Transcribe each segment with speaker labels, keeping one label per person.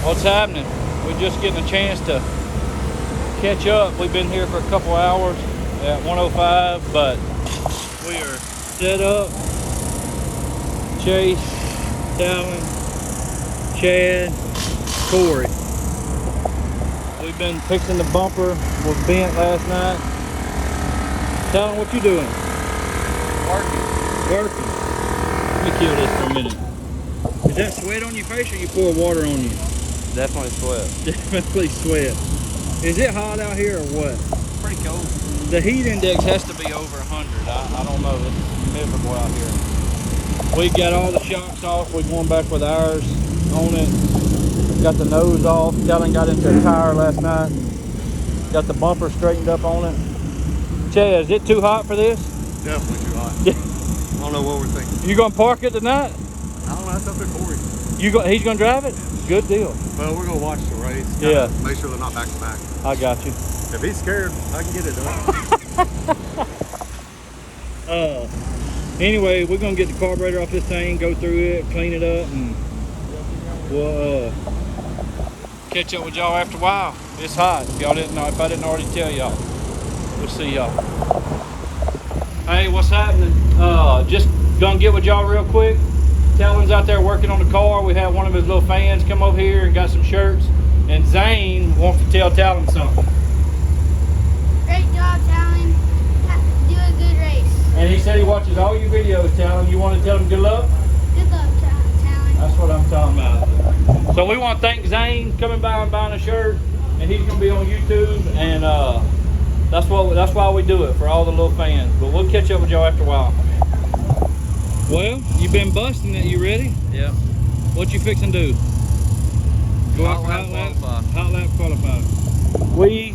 Speaker 1: What's happening? We're just getting a chance to catch up. We've been here for a couple hours at 105, but we are set up. Chase, Talan, Chad, Corey. We've been fixing the bumper. Was bent last night. Talan, what you doing? Working. Let me kill this for a minute. Is that sweat on your face or you pour water on you?
Speaker 2: Definitely sweat.
Speaker 1: Definitely sweat. Is it hot out here or what?
Speaker 2: Pretty cold.
Speaker 1: The heat index has to be over 100. I don't know. It's miserable out here. We got all the shocks off. We're going back with ours on it. Got the nose off. Talan got into a tire last night. Got the bumper straightened up on it. Chad, is it too hot for this?
Speaker 3: Definitely too hot. I don't know what we're thinking.
Speaker 1: You gonna park it tonight?
Speaker 3: I don't know. That's up to Corey.
Speaker 1: He's gonna drive it? Good deal.
Speaker 3: Well, we're gonna watch the race.
Speaker 1: Yeah.
Speaker 3: Make sure they're not back to back.
Speaker 1: I got you.
Speaker 3: If he's scared, I can get it done.
Speaker 1: Anyway, we're gonna get the carburetor off this thing, go through it, clean it up, and we'll catch up with y'all after a while. It's hot. If y'all didn't know, if I didn't already tell y'all, we'll see y'all. Hey, what's happening? Just gonna get with y'all real quick. Talan's out there working on the car. We had one of his little fans come over here and got some shirts. And Zane wants to tell Talan something.
Speaker 4: Great job, Talan. Do a good race.
Speaker 1: And he said he watches all your videos, Talan. You want to tell him good luck?
Speaker 4: Good luck, Talan.
Speaker 1: That's what I'm talking about. So we want to thank Zane coming by and buying a shirt. And he's going to be on YouTube. And that's why we do it, for all the little fans. But we'll catch up with y'all after a while. Well, you've been busting it. You ready?
Speaker 2: Yeah.
Speaker 1: What you fixing to do? Go out for hot lap qualify. We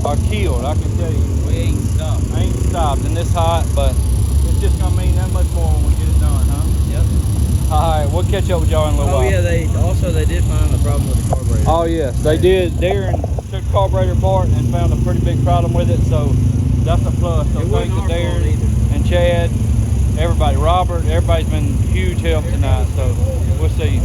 Speaker 1: are killed, I can tell you.
Speaker 2: We ain't stopped.
Speaker 1: Ain't stopped, and this hot, but it's just gonna mean that much more when we get it done, huh?
Speaker 2: Yep.
Speaker 1: All right, we'll catch up with y'all in a little while.
Speaker 2: Oh yeah, they did find a problem with the carburetor.
Speaker 1: Oh yes, they did. Darren took the carburetor apart and found a pretty big problem with it, so that's a plus. So thanks to Darren and Chad, everybody, Robert, everybody's been huge help tonight, so we'll see you.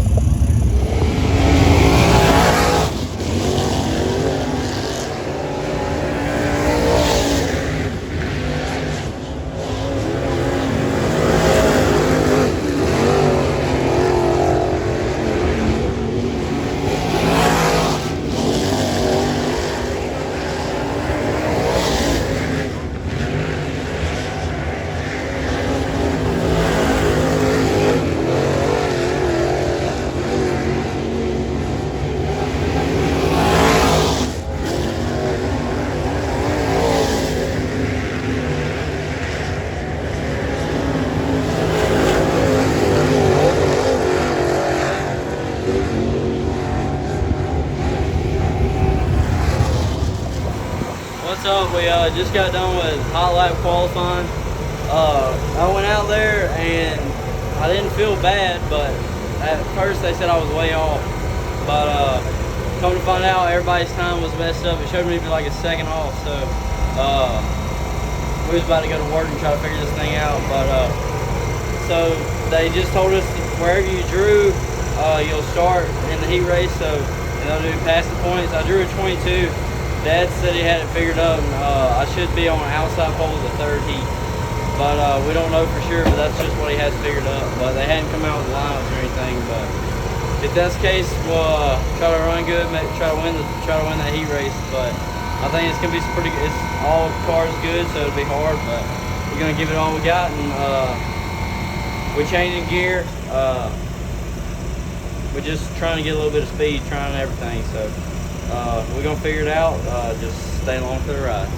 Speaker 2: What's up? We just got done with hot lap qualifying. I went out there and I didn't feel bad, but at first they said I was way off. But come to find out, everybody's time was messed up. It showed me like a second off, so we was about to go to work and try to figure this thing out. But so they just told us wherever you drew, you'll start in the heat race. So they'll do past the points. I drew a 22. Dad said he had it figured up, and I should be on an outside pole of the third heat. But we don't know for sure, but that's just what he has figured up. But they hadn't come out with lineups or anything. But if that's the case, we'll try to run good, try to win that heat race. But I think it's gonna be pretty good. It's all cars good, so it'll be hard. But we're gonna give it all we got, and we're changing gear. We're just trying to get a little bit of speed, trying everything. So we're gonna figure it out. Just stay along for the ride.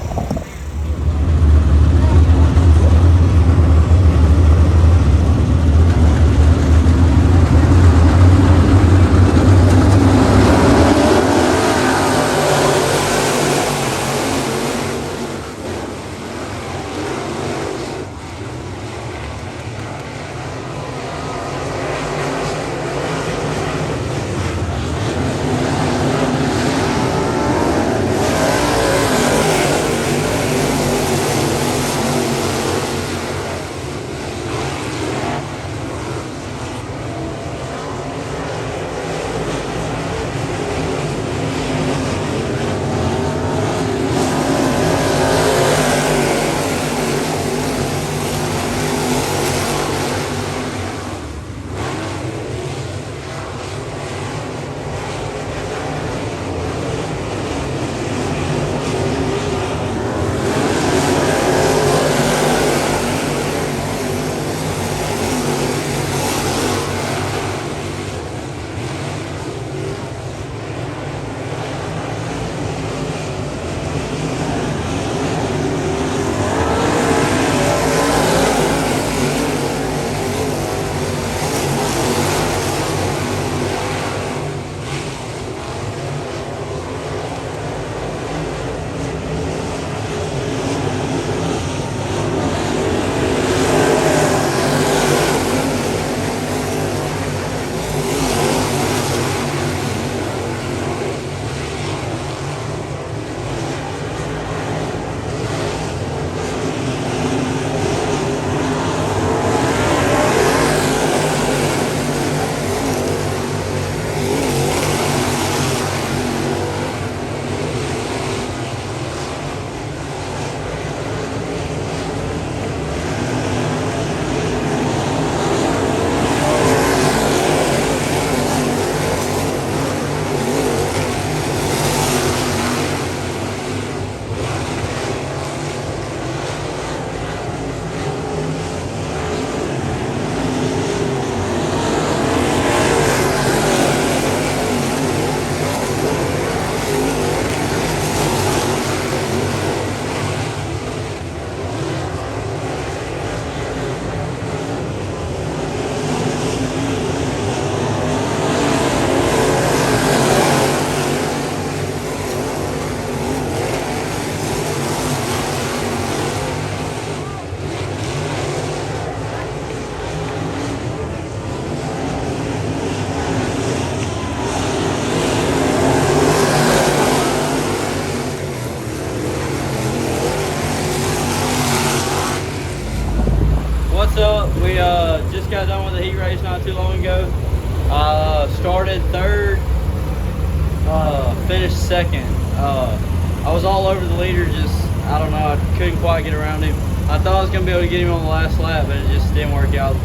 Speaker 2: finished second. I was all over the leader, just, I don't know, I couldn't quite get around him. I thought I was going to be able to get him on the last lap, but it just didn't work out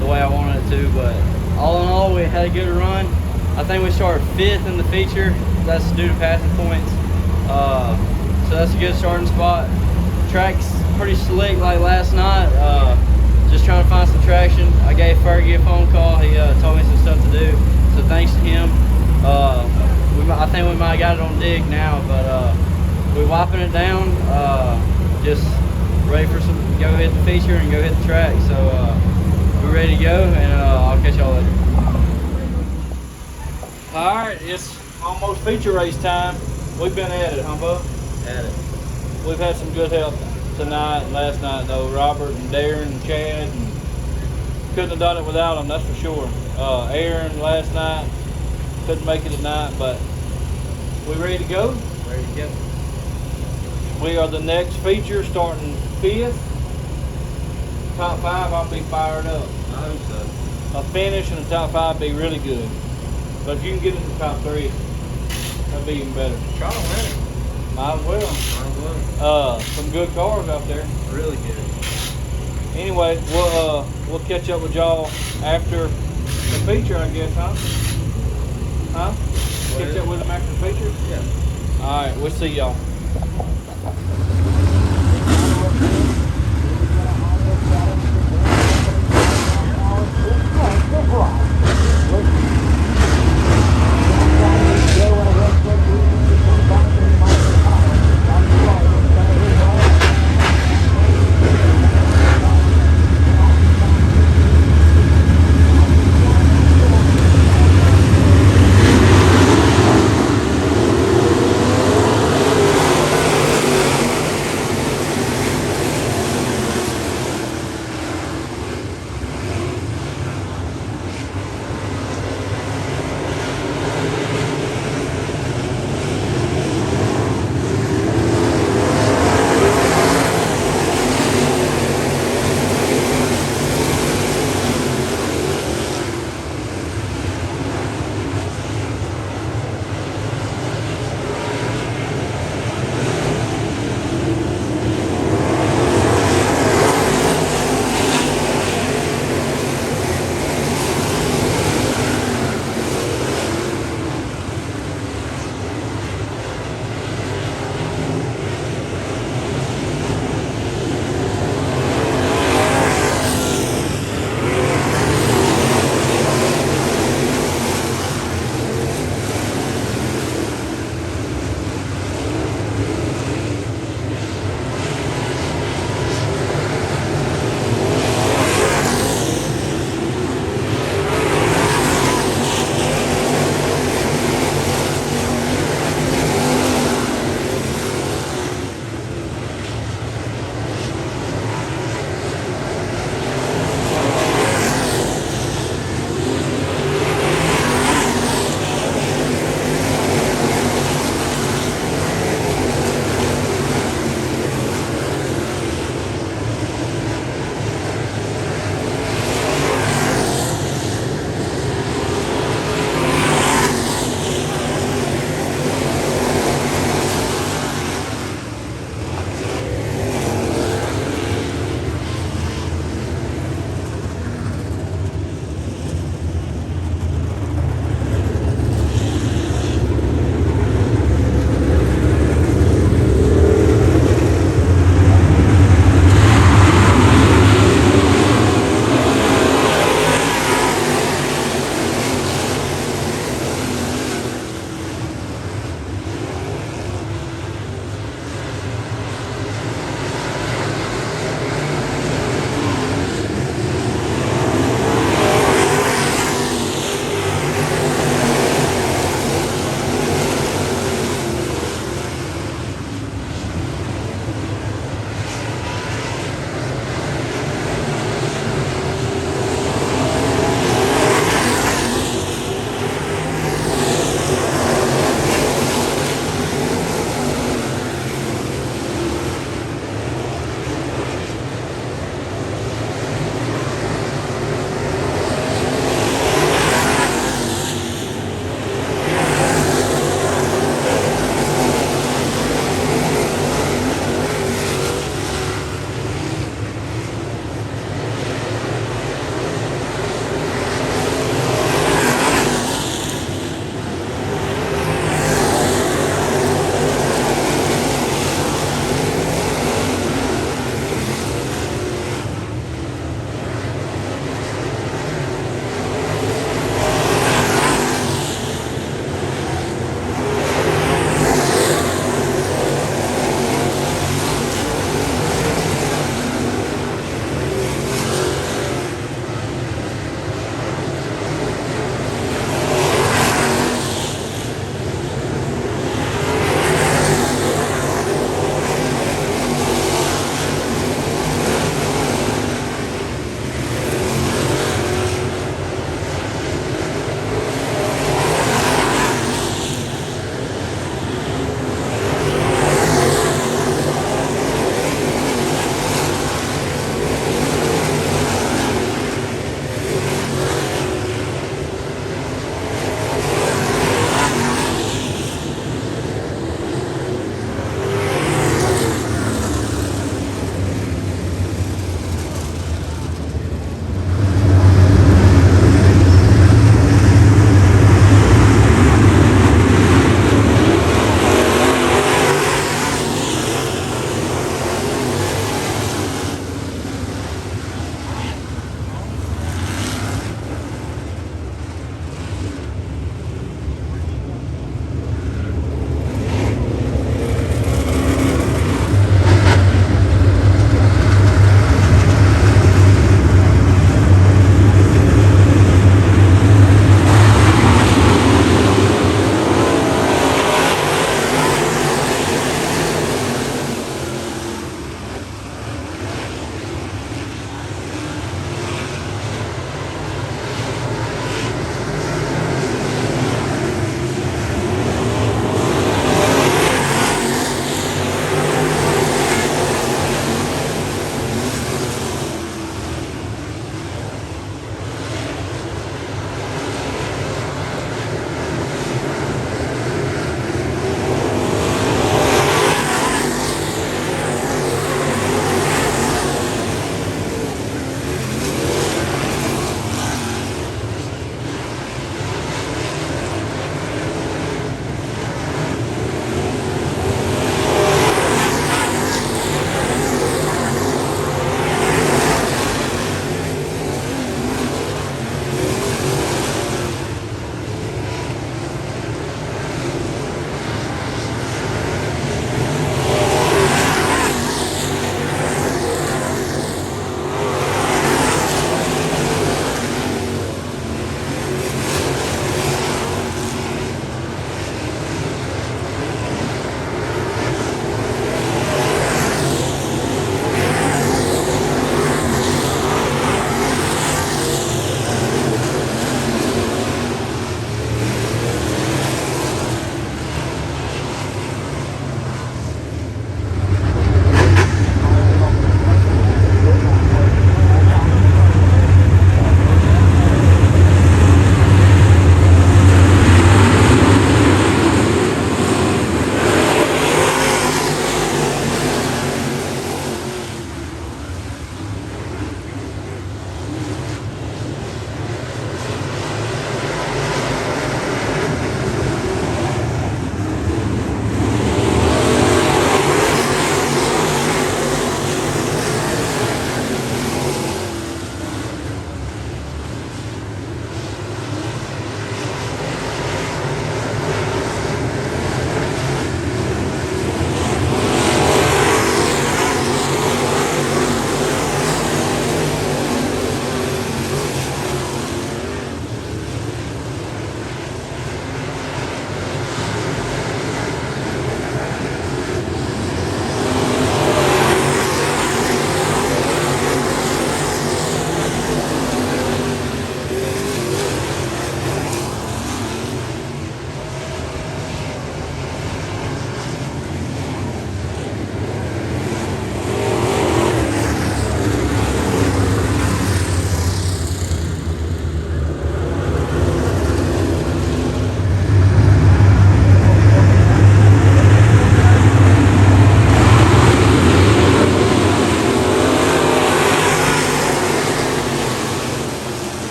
Speaker 2: the way I wanted it to. But all in all, we had a good run. I think we started 5th in the feature. That's due to passing points. So that's a good starting spot. Track's pretty slick like last night. Just trying to find some traction. I gave Fergie a phone call. He told me some stuff to do. So thanks to him. I think we might have got it on dig now, but we're wiping it down. Just ready for some, go hit the feature and go hit the track. So we're ready to go, and I'll catch y'all later.
Speaker 1: All right, it's almost feature race time. We've been at it, huh, Bub?
Speaker 2: At it.
Speaker 1: We've had some good help tonight and last night, though. Robert and Darren and Chad, and couldn't have done it without them, that's for sure. Aaron last night couldn't make it tonight, but we ready to go?
Speaker 2: Ready to go.
Speaker 1: We are the next feature, starting 5th. Top 5, I'll be fired up.
Speaker 2: I hope so.
Speaker 1: A finish in the top 5 be really good. But if you can get in the top 3, that'd be even better.
Speaker 2: Try to win it.
Speaker 1: Might as well.
Speaker 2: Might as well.
Speaker 1: Some good cars out there.
Speaker 2: Really good.
Speaker 1: Anyway, we'll catch up with y'all after the feature, I guess, huh? Huh? Catch up with them after the feature?
Speaker 2: Yeah.
Speaker 1: All right, we'll see y'all.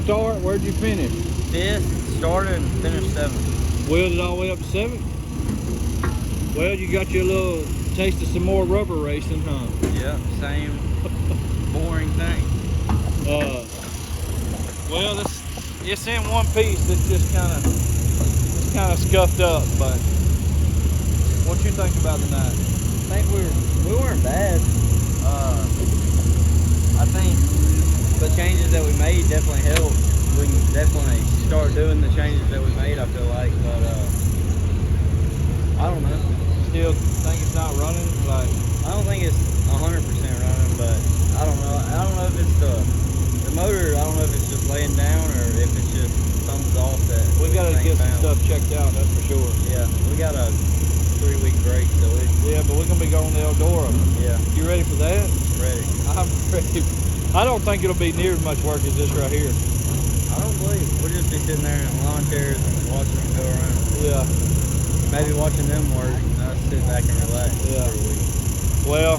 Speaker 1: start? Where'd you finish?
Speaker 2: 5th, started and finished 7th.
Speaker 1: Wheeled it all the way up to 7th? Well, you got your little taste of some more rubber racing, huh?
Speaker 2: Yeah, same boring thing.
Speaker 1: Well, it's in one piece. It's just kind of scuffed up. But what you think about tonight?
Speaker 2: I think we weren't bad. I think the changes that we made definitely helped. We can definitely start doing the changes that we made, I feel like, but I don't know.
Speaker 1: Still think it's not running? Like,
Speaker 2: I don't think it's 100% running, but I don't know. I don't know if it's the motor. I don't know if it's just laying down or if it's just something's off that
Speaker 1: we got to get some stuff checked out, that's for sure.
Speaker 2: Yeah, we got a 3-week break, so
Speaker 1: yeah, but we're gonna be going to Eldora.
Speaker 2: Yeah.
Speaker 1: You ready for that?
Speaker 2: Ready.
Speaker 1: I'm ready. I don't think it'll be near as much work as this right here.
Speaker 2: I don't believe we'll just be sitting there in lawn chairs and watching them go around.
Speaker 1: Yeah.
Speaker 2: Maybe watching them work and us sitting back and relax for a week.
Speaker 1: Well,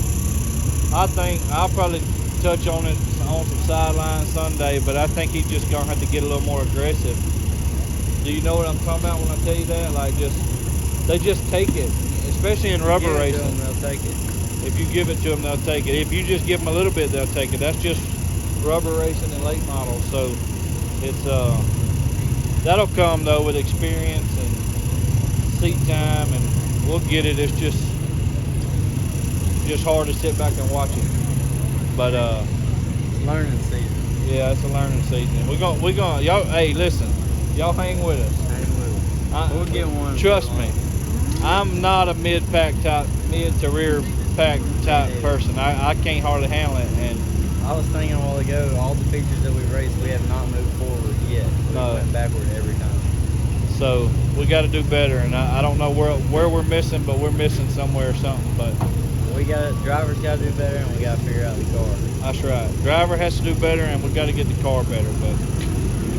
Speaker 1: I think I'll probably touch on it on some sideline Sunday, but I think he's just gonna have to get a little more aggressive. Do you know what I'm talking about when I tell you that? Like, they just take it, especially in rubber racing.
Speaker 2: Them, they'll take it.
Speaker 1: If you give it to them, they'll take it. If you just give them a little bit, they'll take it. That's just rubber racing and late models. So it's that'll come though with experience and seat time, and we'll get it. It's just hard to sit back and watch it. But
Speaker 2: it's learning season.
Speaker 1: Yeah, it's a learning season. We're gonna y'all. Hey, listen, y'all hang with us.
Speaker 2: Hang with us. We'll get one.
Speaker 1: Trust me, I'm not a mid to rear pack type person. I can't hardly handle it. And
Speaker 2: I was thinking a while ago, all the features that we raced, we have not moved forward yet. We went backward every time.
Speaker 1: So we got to do better, and I don't know where we're missing, but we're missing somewhere or something. But
Speaker 2: drivers got to do better, and we got to figure out the car.
Speaker 1: That's right. Driver has to do better, and we got to get the car better.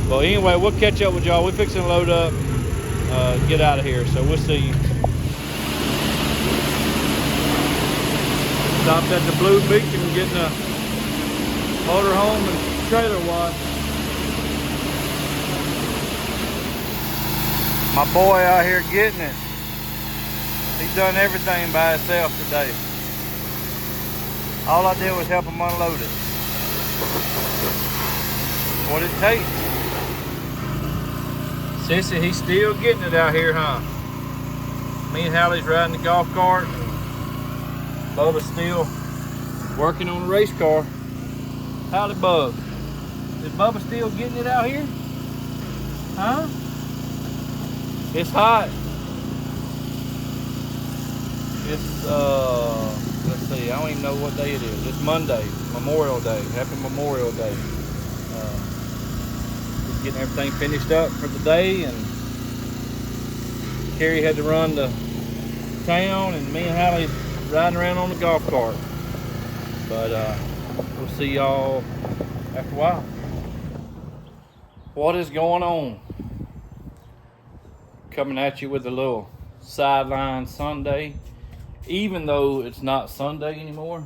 Speaker 1: But anyway, we'll catch up with y'all. We're fixing to load up, get out of here. So we'll see you. Stopped at the Blue Beacon getting a motorhome and trailer wash. My boy out here getting it. He's done everything by himself today. All I did was help him unload it. That's what it takes. Sissy, he's still getting it out here, huh? Me and Hallie's riding the golf cart. Bubba's still working on the race car. Howdy, Bub. Is Bubba still getting it out here? Huh? It's hot. It's, let's see, I don't even know what day it is. It's Monday, Memorial Day. Happy Memorial Day. Just getting everything finished up for the day, and Carrie had to run to town, and me and Hallie riding around on the golf cart. But we'll see y'all after a while. What is going on? Coming at you with a little sideline Sunday. Even though it's not Sunday anymore,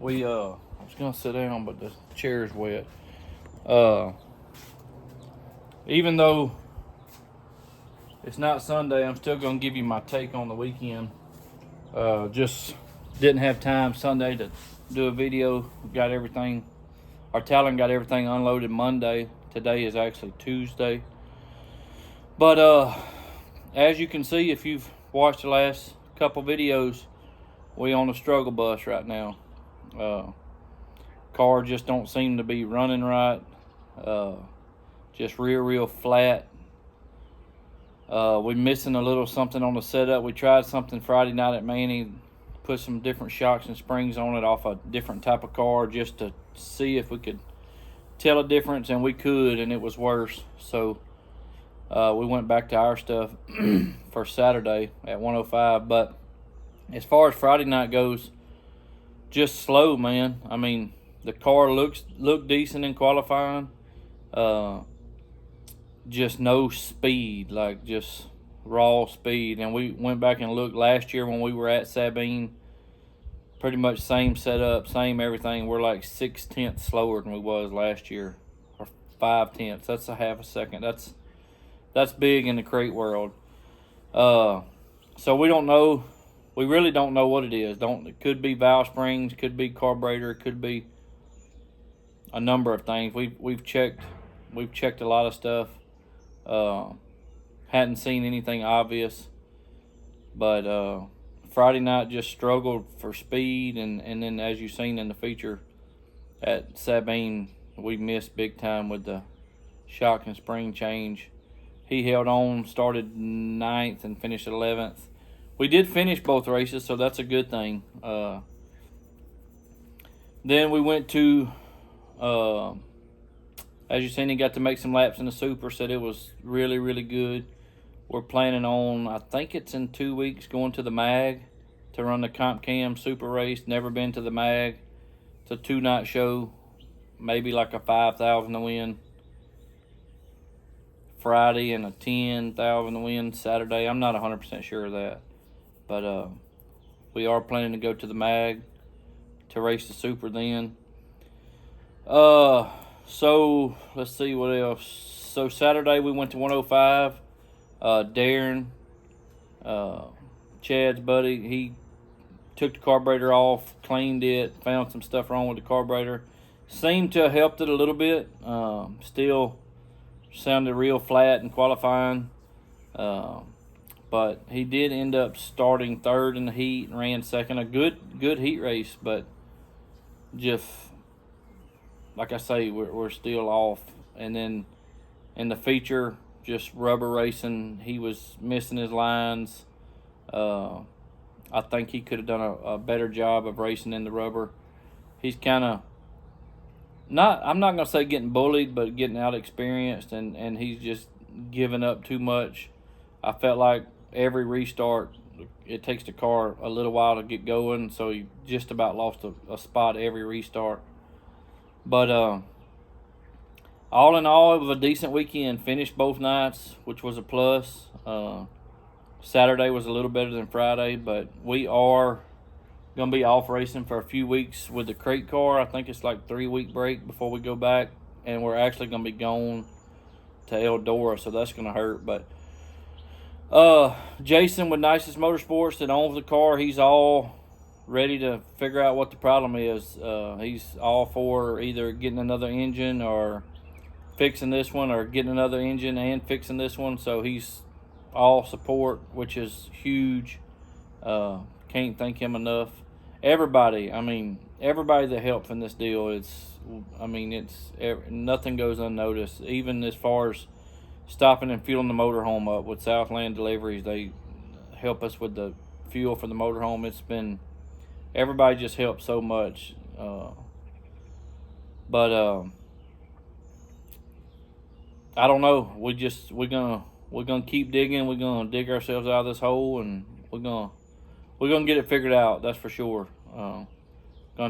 Speaker 1: I was gonna sit down, but the chair's wet. Even though it's not Sunday, I'm still gonna give you my take on the weekend. Just didn't have time Sunday to do a video. Got everything, our Talan got everything unloaded Monday. Today is actually Tuesday. But as you can see, if you've watched the last couple videos, we on a struggle bus right now. Car just don't seem to be running right. Just real flat. We're missing a little something on the setup. We tried something Friday night at Manny, put some different shocks and springs on it off a different type of car just to see if we could tell a difference, and we could, and it was worse. So we went back to our stuff for Saturday at 105. But as far as Friday night goes, just slow, man. I mean, the car looked decent in qualifying. Just no speed, like just raw speed. And we went back and looked last year when we were at Sabine. Pretty much same setup, same everything. We're like 6/10 slower than we was last year, or 5/10. That's a half a second. That's big in the crate world. So we don't know. We really don't know what it is. It could be valve springs, could be carburetor, could be a number of things. We've checked a lot of stuff. Hadn't seen anything obvious, but Friday night just struggled for speed, and then as you've seen in the feature at Sabine, we missed big time with the shock and spring change. He held on, started 9th and finished 11th. We did finish both races, so that's a good thing. Then we went to, as you've seen, he got to make some laps in the Super, said it was really, really good. We're planning on, I think it's in 2 weeks, going to the MAG to run the Comp Cam Super race. Never been to the MAG. It's a 2-night show, maybe like a 5,000 to win Friday and a 10,000 to win Saturday. I'm not 100% sure of that, but we are planning to go to the MAG to race the Super then. So let's see what else. So Saturday we went to 105. Darren, Chad's buddy, he took the carburetor off, cleaned it, found some stuff wrong with the carburetor. Seemed to have helped it a little bit. Still sounded real flat in qualifying. But he did end up starting 3rd in the heat and ran 2nd. A good heat race, but just like I say, we're still off. And then in the feature, just rubber racing, he was missing his lines. I think he could have done a better job of racing in the rubber. He's kind of I'm not going to say getting bullied, but getting out experienced, and he's just giving up too much. I felt like every restart, it takes the car a little while to get going, so he just about lost a spot every restart. But all in all, it was a decent weekend. Finished both nights, which was a plus. Saturday was a little better than Friday, but we are going to be off racing for a few weeks with the crate car. I think it's like 3-week break before we go back, and we're actually going to be going to Eldora, so that's going to hurt. But Jason with Neises Motorsports that owns the car, he's all ready to figure out what the problem is. He's all for either getting another engine or fixing this one, or getting another engine and fixing this one. So he's all support, which is huge. Can't thank him enough. Everybody that helps in this deal, nothing goes unnoticed. Even as far as stopping and fueling the motorhome up with Southland Deliveries, they help us with the fuel for the motorhome. Everybody just helps so much. But I don't know. We're gonna keep digging. We're gonna dig ourselves out of this hole, and we're gonna get it figured out. That's for sure. Gonna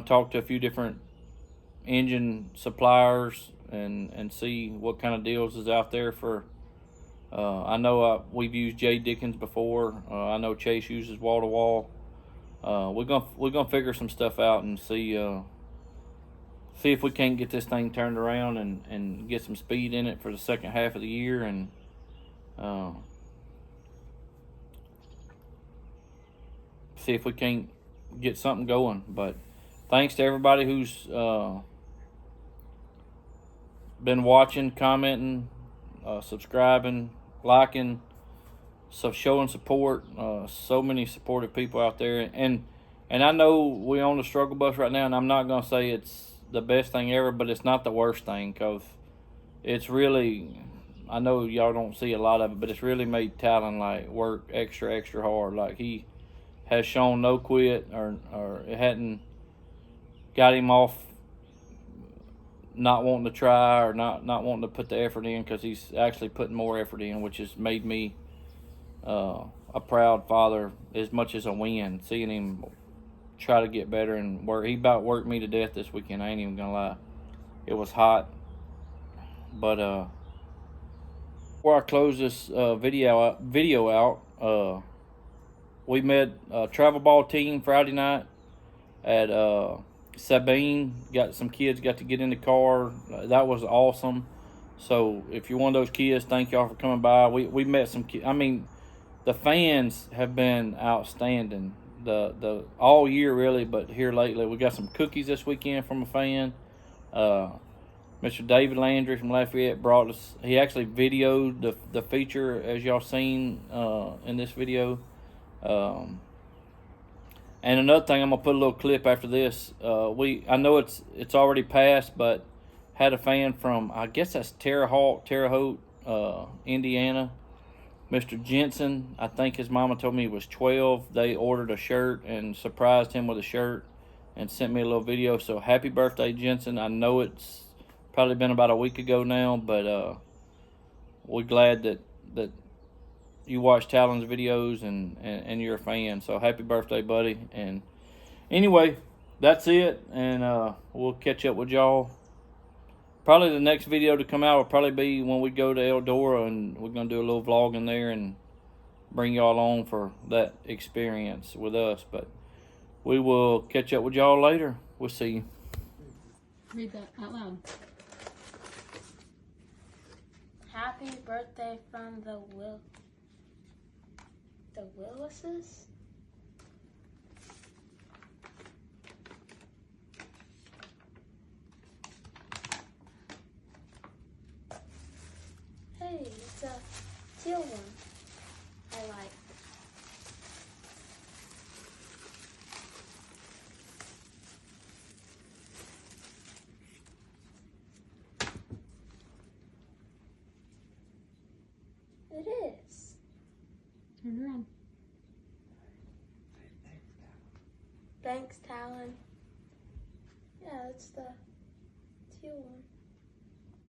Speaker 1: talk to a few different engine suppliers and see what kind of deals is out there for. I know we've used Jay Dickens before. I know Chase uses wall to wall. We're gonna figure some stuff out and see if we can't get this thing turned around and get some speed in it for the second half of the year, and see if we can't get something going. But thanks to everybody who's been watching, commenting, subscribing, liking, so showing support. So many supportive people out there, and I know we're on the struggle bus right now, and I'm not gonna say it's the best thing ever, but it's not the worst thing, because it's really, I know y'all don't see a lot of it, but it's really made Talan like work extra hard. Like, he has shown no quit, or it hadn't got him off not wanting to try, or not wanting to put the effort in, because he's actually putting more effort in, which has made me a proud father as much as a win, seeing him try to get better and work. He about worked me to death this weekend. I ain't even gonna lie. It was hot. But before I close this video out, we met a travel ball team Friday night at Sabine. Some kids got to get in the car. That was awesome. So if you're one of those kids, thank y'all for coming by. We met some kids. I mean, the fans have been outstanding the all year really, but here lately we got some cookies this weekend from a fan. Mr. David Landry from Lafayette brought us. He actually videoed the feature as y'all seen in this video. And another thing, I'm gonna put a little clip after this. I know it's already passed, but had a fan from, I guess that's Terre Haute, Indiana. Mr. Jensen, I think his mama told me he was 12. They ordered a shirt and surprised him with a shirt and sent me a little video. So happy birthday, Jensen. I know it's probably been about a week ago now, but we're glad that you watch Talan's videos and you're a fan. So happy birthday, buddy. And anyway, that's it. And we'll catch up with y'all. Probably the next video to come out will probably be when we go to Eldora, and we're going to do a little vlog in there and bring y'all on for that experience with us. But we will catch up with y'all later. We'll see you.
Speaker 5: Read that out loud.
Speaker 4: Happy birthday from the Willises? Hey, it's a teal one. I like. It is.
Speaker 5: Turn around.
Speaker 4: Thanks, Talan. Yeah, it's the teal one.